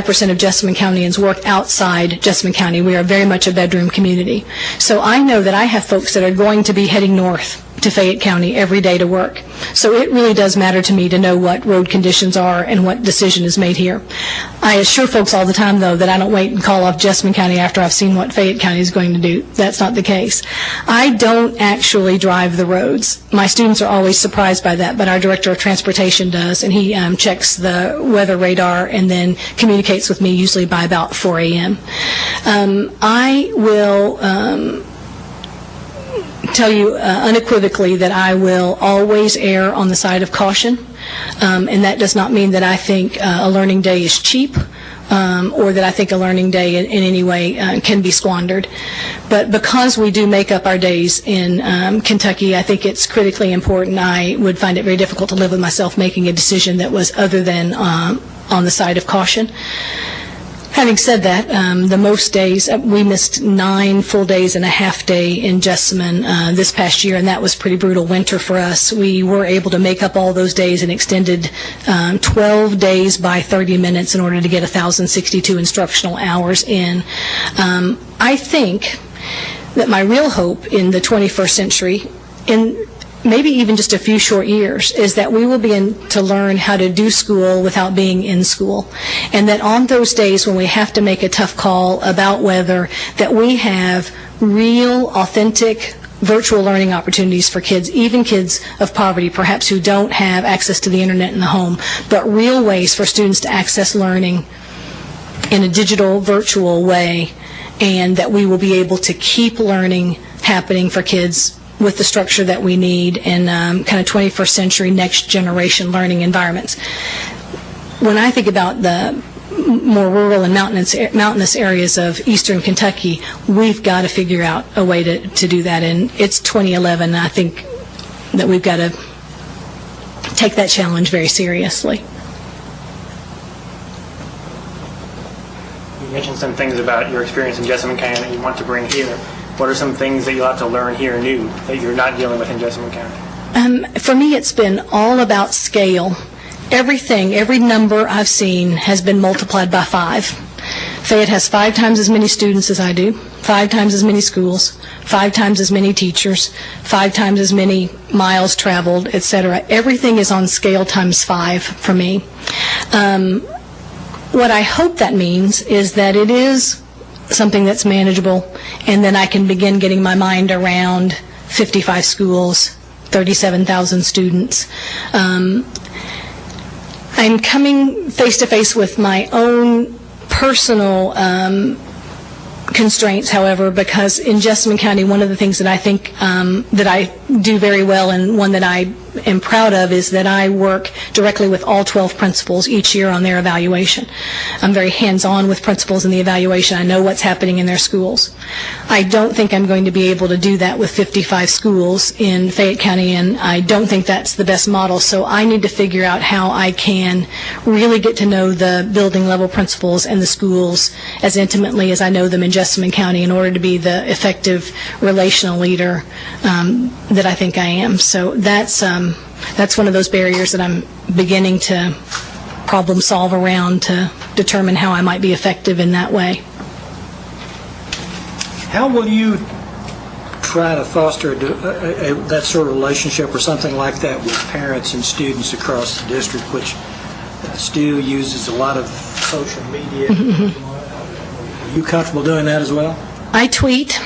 85% of Jessamine Countyans work outside Jessamine County. We are very much a bedroom community. So I know that I have folks that are going to be heading north to Fayette County every day to work. So it really does matter to me to know what road conditions are and what decision is made here. I assure folks all the time, though, that I don't wait and call off Jessamine County after I've seen what Fayette County is going to do. That's not the case. I don't actually drive the roads. My students are always surprised by that, but our Director of Transportation does, and he checks the weather radar and then communicates with me usually by about 4 a.m. I will tell you unequivocally that I will always err on the side of caution, and that does not mean that I think a learning day is cheap or that I think a learning day in any way can be squandered. But because we do make up our days in Kentucky, I think it's critically important. I would find it very difficult to live with myself making a decision that was other than on the side of caution. Having said that, the most days, we missed 9 full days and a half day in Jessamine this past year, and that was pretty brutal winter for us. We were able to make up all those days and extended 12 days by 30 minutes in order to get 1,062 instructional hours in. I think that my real hope in the 21st century, in maybe even just a few short years, is that we will begin to learn how to do school without being in school. And that on those days when we have to make a tough call about weather, that we have real, authentic, virtual learning opportunities for kids, even kids of poverty, perhaps who don't have access to the internet in the home, but real ways for students to access learning in a digital, virtual way, and that we will be able to keep learning happening for kids with the structure that we need in kind of 21st century next generation learning environments. When I think about the more rural and mountainous areas of eastern Kentucky, we've got to figure out a way to do that, and it's 2011. I think that we've got to take that challenge very seriously. You mentioned some things about your experience in Jessamine County that you want to bring here. What are some things that you'll have to learn here new that you're not dealing with in Jessamine County? For me, it's been all about scale. Every number I've seen has been multiplied by 5. Fayette has 5 times as many students as I do, 5 times as many schools, 5 times as many teachers, 5 times as many miles traveled, etc. Everything is on scale times 5 for me. What I hope that means is that it is something that's manageable, and then I can begin getting my mind around 55 schools, 37,000 students. I'm coming face to face with my own personal constraints, however, because in Jessamine County, one of the things that I think that I do very well, and one that I am proud of, is that I work directly with all 12 principals each year on their evaluation. I'm very hands-on with principals in the evaluation. I know what's happening in their schools. I don't think I'm going to be able to do that with 55 schools in Fayette County, and I don't think that's the best model, so I need to figure out how I can really get to know the building level principals and the schools as intimately as I know them in Jessamine County in order to be the effective relational leader that I think I am. So that's one of those barriers that I'm beginning to problem solve around to determine how I might be effective in that way. How will you try to foster that sort of relationship or something like that with parents and students across the district, which still uses a lot of social media? Are you comfortable doing that as well? I tweet.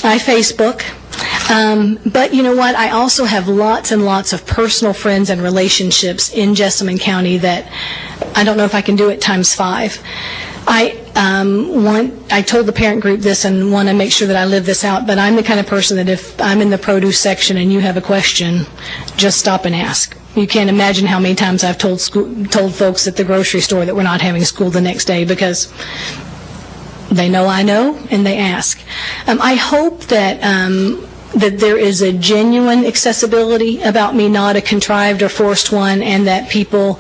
I Facebook. But you know what? I also have lots and lots of personal friends and relationships in Jessamine County that I don't know if I can do it times 5. I told the parent group this and want to make sure that I live this out, but I'm the kind of person that if I'm in the produce section and you have a question, just stop and ask. You can't imagine how many times I've told folks at the grocery store that we're not having school the next day because they know I know and they ask. I hope that there is a genuine accessibility about me, not a contrived or forced one, and that people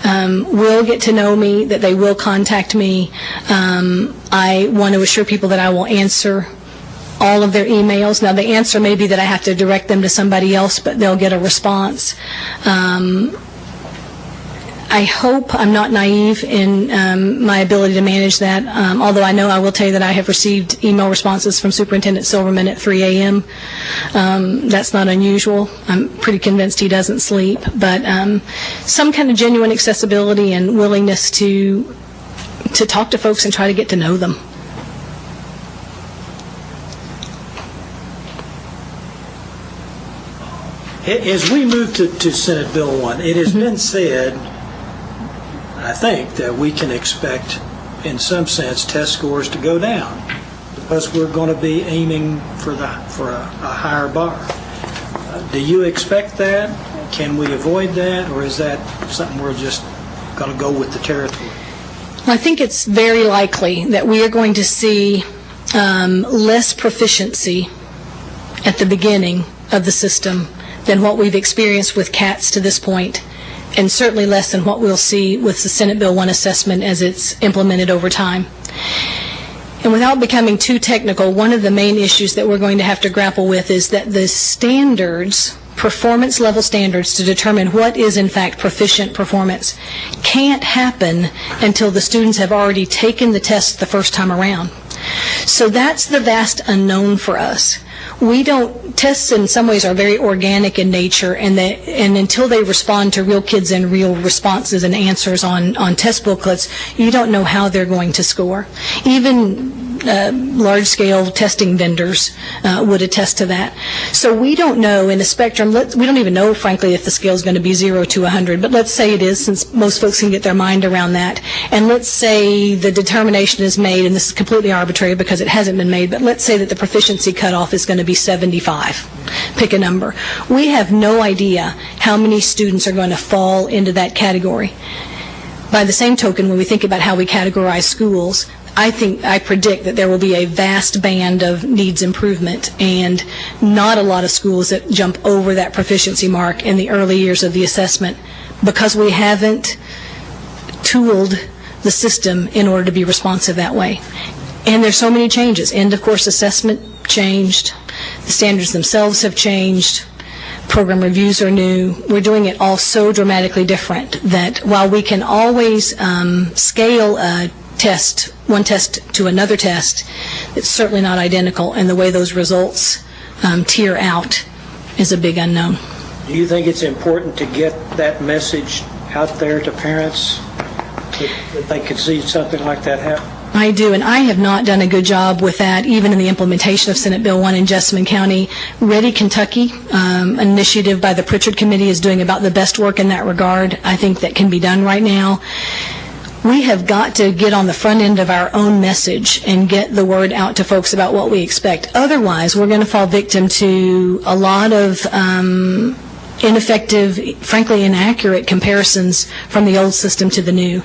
will get to know me, that they will contact me. I want to assure people that I will answer all of their emails. Now, the answer may be that I have to direct them to somebody else, but they'll get a response. I hope I'm not naive in my ability to manage that, although I know I will tell you that I have received email responses from Superintendent Silverman at 3 a.m. That's not unusual. I'm pretty convinced he doesn't sleep, but some kind of genuine accessibility and willingness to talk to folks and try to get to know them. As we move to Senate Bill 1, it has been said, I think, that we can expect, in some sense, test scores to go down because we're going to be aiming for a higher bar. Do you expect that? Can we avoid that? Or is that something we're just going to go with the territory? Well, I think it's very likely that we are going to see less proficiency at the beginning of the system than what we've experienced with CATS to this point, and certainly less than what we'll see with the Senate Bill 1 assessment as it's implemented over time. And without becoming too technical, one of the main issues that we're going to have to grapple with is that the standards, performance level standards to determine what is in fact proficient performance can't happen until the students have already taken the test the first time around. So that's the vast unknown for us. Tests in some ways are very organic in nature, and until they respond to real kids and real responses and answers on test booklets, you don't know how they're going to score. Even large-scale testing vendors would attest to that. So we don't know in a spectrum, we don't even know, frankly, if the scale is going to be 0 to 100, but let's say it is, since most folks can get their mind around that. And let's say the determination is made, and this is completely arbitrary because it hasn't been made, but let's say that the proficiency cutoff is going to be 75. Pick a number. We have no idea how many students are going to fall into that category. By the same token, when we think about how we categorize schools, I predict that there will be a vast band of needs improvement and not a lot of schools that jump over that proficiency mark in the early years of the assessment because we haven't tooled the system in order to be responsive that way. And there's so many changes. End of course assessment changed. The standards themselves have changed. Program reviews are new. We're doing it all so dramatically different that while we can always scale a test, one test to another test, it's certainly not identical, and the way those results tier out is a big unknown. Do you think it's important to get that message out there to parents that they could see something like that happen? I do, and I have not done a good job with that, even in the implementation of Senate Bill 1 in Jessamine County. Ready, Kentucky, an initiative by the Pritchard Committee, is doing about the best work in that regard, I think, that can be done right now. We have got to get on the front end of our own message and get the word out to folks about what we expect. Otherwise, we're going to fall victim to a lot of ineffective, frankly inaccurate comparisons from the old system to the new.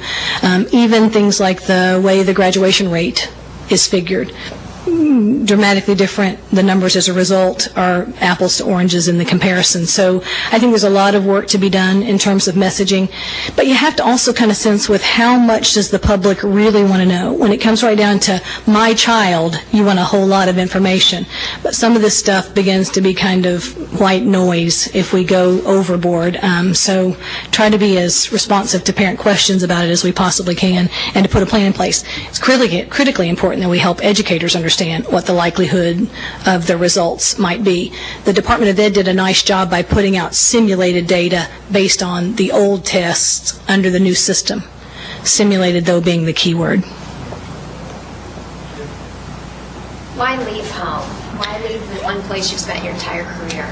Even things like the way the graduation rate is figured. Dramatically different. The numbers as a result are apples to oranges in the comparison. So I think there's a lot of work to be done in terms of messaging. But you have to also kind of sense with how much does the public really want to know. When it comes right down to my child, you want a whole lot of information. But some of this stuff begins to be kind of white noise if we go overboard. So try to be as responsive to parent questions about it as we possibly can and to put a plan in place. It's critically important that we help educators understand what the likelihood of the results might be. The Department of Ed did a nice job by putting out simulated data based on the old tests under the new system. Simulated, though, being the key word. Why leave home? Why leave the one place you've spent your entire career?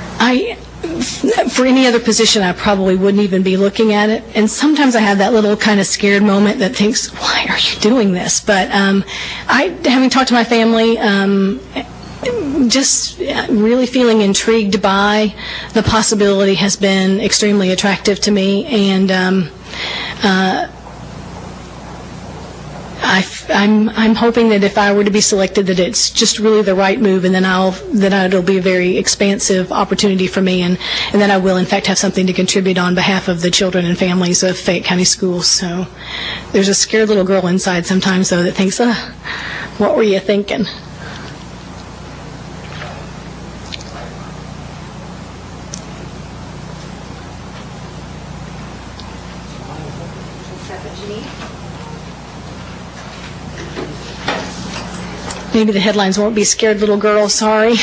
For any other position, I probably wouldn't even be looking at it. And sometimes I have that little kind of scared moment that thinks, why are you doing this? But having talked to my family, just really feeling intrigued by the possibility has been extremely attractive to me. And I'm hoping that if I were to be selected, that it's just really the right move, and then it'll be a very expansive opportunity for me, and then I will in fact have something to contribute on behalf of the children and families of Fayette County Schools. So there's a scared little girl inside sometimes, though, that thinks, what were you thinking? Maybe the headlines won't be "Scared Little Girl, Sorry."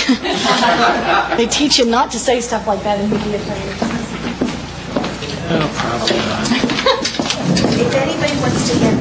They teach you not to say stuff like that in media training. Oh, probably not. If anybody wants to get